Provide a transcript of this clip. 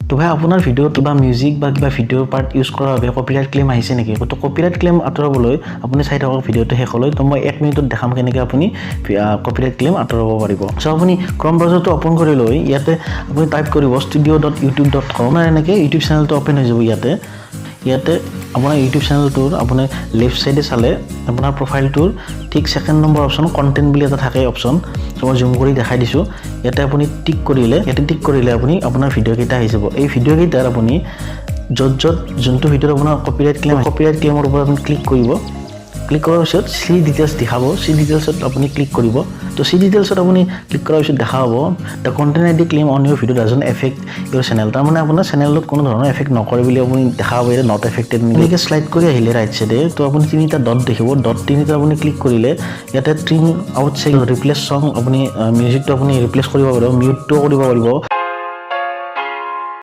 তো ভাই আপোনাৰ ভিডিঅ'ত কিবা মিউজিক বা কিবা ভিডিঅ' পাৰ্ট ইউজ কৰাৰ বাবে কপিৰাইট ক্লেইম আহিছে নেকি তো কপিৰাইট ক্লেইম আঁতৰাবলৈ আপুনি চাই থাকক ভিডিঅ'টো শেষলৈ তো মই 1 মিনিটত দেখাম কেনেকৈ আপুনি কপিৰাইট ক্লেইম আঁতৰাব পাৰিব সো আপুনি ক্ৰম ব্ৰাউজাৰটো ওপেন কৰি লৈ ইয়াতে আপুনি টাইপ কৰিব studio.youtube.com আৰু এনেকৈ ইউটিউব চেনেলটো ওপেন হৈ যাব ইয়াতে আপোনাৰ ইউটিউব চেনেলটোৰ আপোনাৰ লেফট সাইডে চালে আপোনাৰ প্ৰফাইলটোৰ ঠিক সেকেন্ড নম্বৰ অপচন কন্টেন্ট বুলি এটা থাকে অপচন সো মই জুম কৰি দেখাই দিছো ইয়াতে আপুনি টিক কৰিলে আপুনি আপোনাৰ ভিডিঅ' কেইটা আহি যাব এই ভিডিঅ' কেইটাৰ আপুনি যত যোনটো ভিডিঅ'ৰ আপোনাৰ কপিৰাইট ক্লেইমৰ ওপৰত আপুনি ক্লিক কৰিব ক্লিক কৰাৰ পিছত সি ডিটেইলছ দেখাব সি ডিটেইলছত আপুনি ক্লিক কৰিব তো সি ডিটেইলছত আপুনি ক্লিক কৰাৰ পিছত দেখা হ'ব the content ID claim on Euro video' doesn't effect Euro channel তাৰ মানে আপোনাৰ চেনেলত কোনো ধৰণৰ এফেক্ট নকৰে বুলি আপুনি দেখা হ'ব নট এফেক্টেড এনেকৈ শ্লাইড কৰি আহিলে ৰাইট সাইডে তো আপুনি তিনিটা ডট দেখিব ডট তিনিটা আপুনি ক্লিক কৰিলে ইয়াতে ট্ৰিম আউটসাইড ৰিপ্লেচ সং আপুনি মিউজিকটো আপুনি ৰিপ্লেচ কৰিব পাৰিব মিউটটো কৰিব পাৰিব